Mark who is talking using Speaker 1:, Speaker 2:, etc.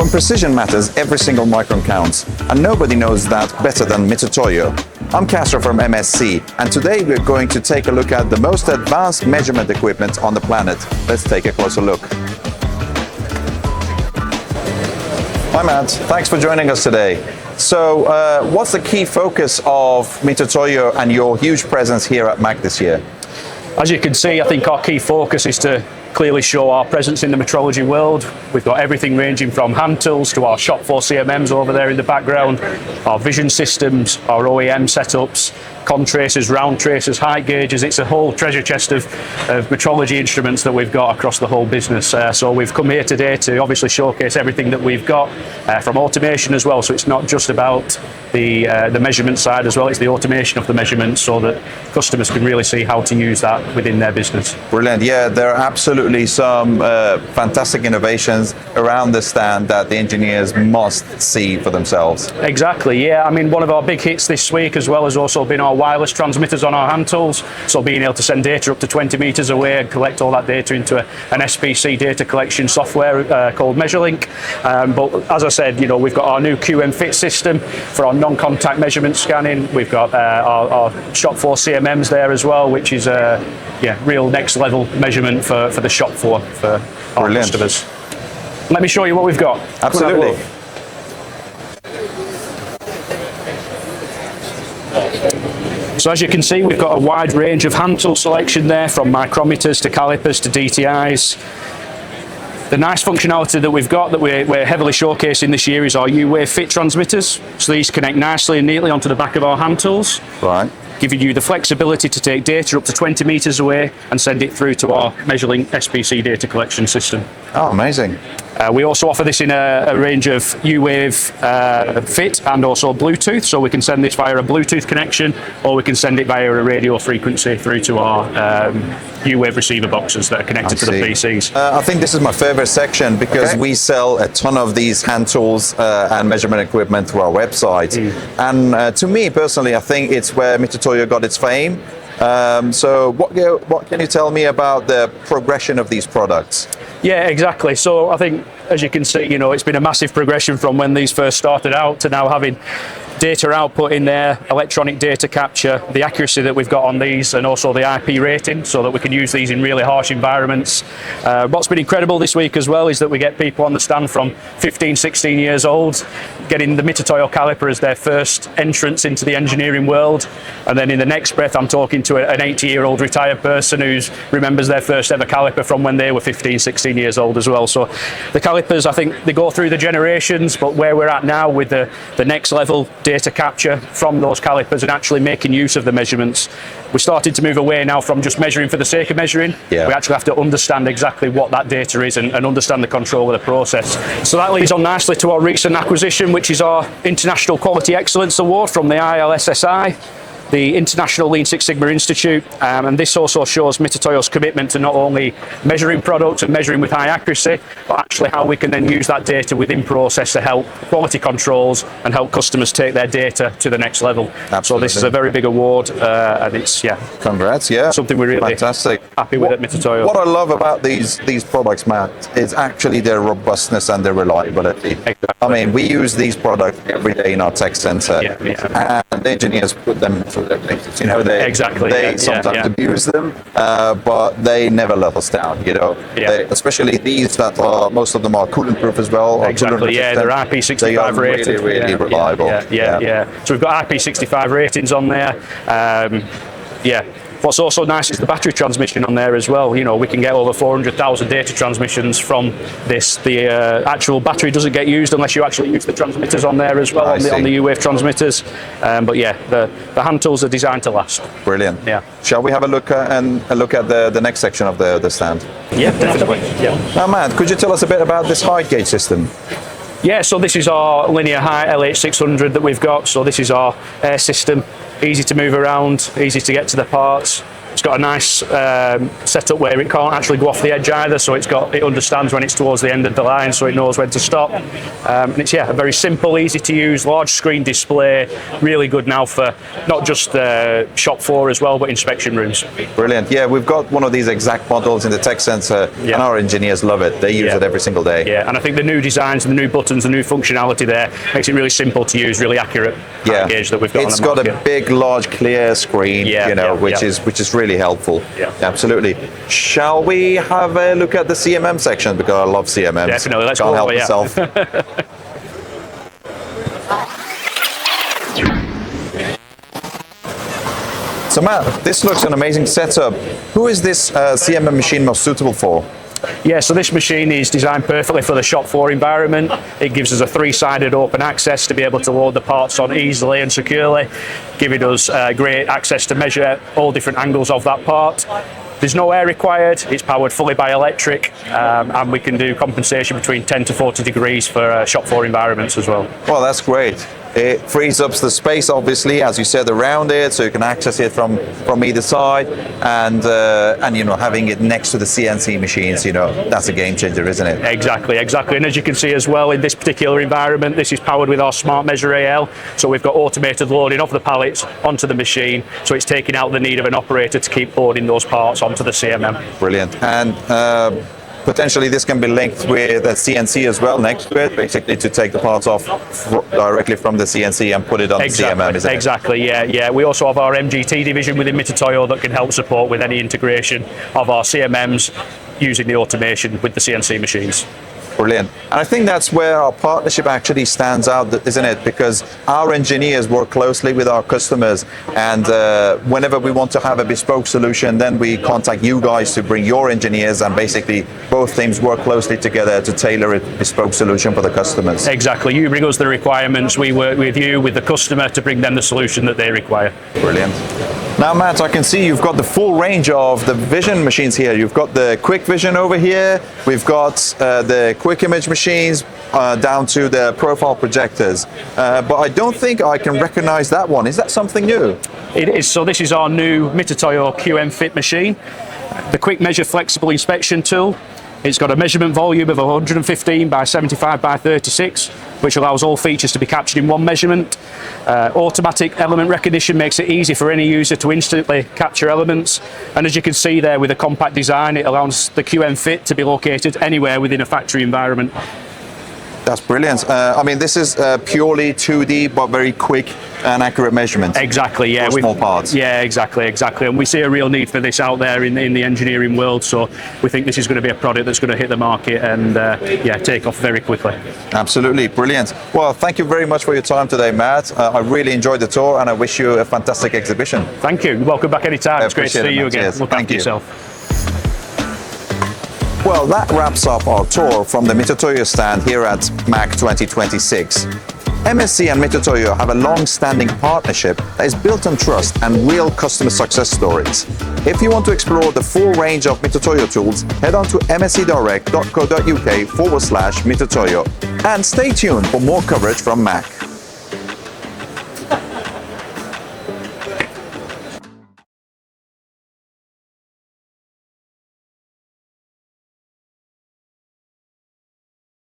Speaker 1: When precision matters, every single micron counts, and nobody knows that better than Mitutoyo. I'm Castro from MSC, and today we're going to take a look at the most advanced measurement equipment on the planet. Let's take a closer look. Hi Matt, thanks for joining us today. So what's the key focus of Mitutoyo and your huge presence here at MACH this year?
Speaker 2: As you can see, I think our key focus is to clearly show our presence in the metrology world. We've got everything ranging from hand tools to our shop floor CMMs over there in the background, our vision systems, our OEM setups, con tracers, round tracers, height gauges. It's a whole treasure chest of metrology instruments that we've got across the whole business. So we've come here today to obviously showcase everything that we've got from automation as well. So it's not just about the measurement side as well, it's the automation of the measurements so that customers can really see how to use that within their business.
Speaker 1: Brilliant. Yeah, there are absolutely some fantastic innovations around the stand that the engineers must see for themselves. Exactly,
Speaker 2: yeah. I mean, one of our big hits this week as well has also been our wireless transmitters on our hand tools. So being able to send data up to 20 meters away and collect all that data into an SPC data collection software called MeasureLink. But as I said, you know, we've got our new QM Fit system for our non-contact measurement scanning. We've got our shop floor CMMs there as well, which is real next level measurement for the shop floor for our customers. Let me show you what we've got.
Speaker 1: Absolutely.
Speaker 2: So as you can see, we've got a wide range of hand tool selection there, from micrometers to calipers to DTIs. The nice functionality that we've got that we're heavily showcasing this year is our U-Wave Fit transmitters. So these connect nicely and neatly onto the back of our hand tools.
Speaker 1: Right.
Speaker 2: Giving you the flexibility to take data up to 20 meters away and send it through to our MeasureLink SPC data collection system.
Speaker 1: Oh, amazing.
Speaker 2: We also offer this in a range of U-Wave Fit and also Bluetooth, so we can send this via a Bluetooth connection or we can send it via a radio frequency through to our U-Wave receiver boxes that are connected to the PCs.
Speaker 1: I think this is my favorite section because we sell a ton of these hand tools and measurement equipment through our website. And to me personally, I think it's where Mitutoyo got its fame. So what can you tell me about the progression of these products?
Speaker 2: Yeah, exactly. So I think, as you can see, you know, it's been a massive progression from when these first started out to now having data output in there, electronic data capture, the accuracy that we've got on these, and also the IP rating so that we can use these in really harsh environments. What's been incredible this week as well is that we get people on the stand from 15, 16 years old, getting the Mitutoyo caliper as their first entrance into the engineering world. And then in the next breath, I'm talking to an 80-year-old retired person who remembers their first ever caliper from when they were 15, 16 years old as well. So the calipers, I think they go through the generations, but where we're at now with the next level data capture from those calipers and actually making use of the measurements, we're starting to move away now from just measuring for the sake of measuring. We actually have to understand exactly what that data is and understand the control of the process. So that leads on nicely to our recent acquisition, which is our International Quality Excellence Award from the ILSSI, the International Lean Six Sigma Institute, and this also shows Mitutoyo's commitment to not only measuring products and measuring with high accuracy, but actually how we can then use that data within process to help quality controls and help customers take their data to the next level. Absolutely. So this is a very big award, and it's
Speaker 1: congrats, something we're really
Speaker 2: happy with at Mitutoyo.
Speaker 1: What I love about these products, Matt, is actually their robustness and their reliability. Exactly. I mean, we use these products every day in our tech center, and the engineers put them through their paces. You know, they sometimes abuse them, but they never let us down. You know, especially these that are, most of them are coolant proof as well.
Speaker 2: Exactly. They're IP65 rated.
Speaker 1: Really reliable.
Speaker 2: So we've got IP65 ratings on there. What's also nice is the battery transmission on there as well. You know, we can get over 400,000 data transmissions from this. The actual battery doesn't get used unless you actually use the transmitters on there as well, on the U-Wave transmitters. But the hand tools are designed to last.
Speaker 1: Brilliant. Shall we have a look at the next section of the stand?
Speaker 2: Yeah, definitely.
Speaker 1: Now, Matt, could you tell us a bit about this height gauge system?
Speaker 2: Yeah, so this is our linear height LH600 that we've got. So this is our air system, easy to move around, easy to get to the parts. It's got a nice setup where it can't actually go off the edge either, so it understands when it's towards the end of the line, so it knows when to stop. And it's a very simple, easy to use, large screen display, really good now for not just shop floor as well, but inspection rooms.
Speaker 1: Brilliant. Yeah, we've got one of these exact models in the tech center, and our engineers love it. They use it every single day.
Speaker 2: Yeah, and I think the new designs, the new buttons, the new functionality there makes it really simple to use, really accurate gauge that we've got.
Speaker 1: It's got a big, large, clear screen, which is really helpful.
Speaker 2: Yeah.
Speaker 1: Absolutely. Shall we have a look at the CMM section, because I love CMMs.
Speaker 2: Definitely. Let's
Speaker 1: Can't
Speaker 2: go
Speaker 1: help
Speaker 2: over,
Speaker 1: myself. So Matt, this looks an amazing setup. Who is this CMM machine most suitable for?
Speaker 2: Yeah, so this machine is designed perfectly for the shop floor environment. It gives us a three-sided open access to be able to load the parts on easily and securely, giving us great access to measure all different angles of that part. There's no air required, it's powered fully by electric, and we can do compensation between 10 to 40 degrees for shop floor environments as well.
Speaker 1: Well, that's great. It frees up the space, obviously, as you said, around it, so you can access it from either side, and having it next to the CNC machines, that's a game changer, isn't it?
Speaker 2: Exactly. And as you can see as well, in this particular environment, this is powered with our Smart Measure AL, so we've got automated loading of the pallets onto the machine, so it's taking out the need of an operator to keep loading those parts onto the CMM.
Speaker 1: Brilliant. And potentially this can be linked with a CNC as well next to it, basically to take the parts off directly from the CNC and put it on the CMM, isn't it?
Speaker 2: Exactly, yeah. We also have our MGT division within Mitutoyo that can help support with any integration of our CMMs using the automation with the CNC machines.
Speaker 1: Brilliant. And I think that's where our partnership actually stands out, isn't it? Because our engineers work closely with our customers, and whenever we want to have a bespoke solution, then we contact you guys to bring your engineers, and basically both teams work closely together to tailor a bespoke solution for the customers.
Speaker 2: Exactly. You bring us the requirements, we work with you, with the customer, to bring them the solution that they require.
Speaker 1: Brilliant. Now, Matt, I can see you've got the full range of the vision machines here. You've got the quick vision over here. We've got the quick image machines down to the profile projectors. But I don't think I can recognize that one. Is that something new?
Speaker 2: It is. So this is our new Mitutoyo QM Fit machine. The quick measure flexible inspection tool. It's got a measurement volume of 115 by 75 by 36, which allows all features to be captured in one measurement. Automatic element recognition makes it easy for any user to instantly capture elements. And as you can see there, with a compact design, it allows the QM Fit to be located anywhere within a factory environment.
Speaker 1: That's brilliant. I mean, this is purely 2D, but very quick and accurate measurements.
Speaker 2: Exactly, yeah.
Speaker 1: For small parts.
Speaker 2: Yeah, exactly. And we see a real need for this out there in the engineering world. So we think this is going to be a product that's going to hit the market and take off very quickly.
Speaker 1: Absolutely, brilliant. Well, thank you very much for your time today, Matt. I really enjoyed the tour, and I wish you a fantastic exhibition.
Speaker 2: Thank you. Welcome back anytime. It's great to see you again. Look after yourself.
Speaker 1: Well, that wraps up our tour from the Mitutoyo stand here at MACH 2026. MSC and Mitutoyo have a long-standing partnership that is built on trust and real customer success stories. If you want to explore the full range of Mitutoyo tools, head on to mscdirect.co.uk/Mitutoyo. And stay tuned for more coverage from MACH.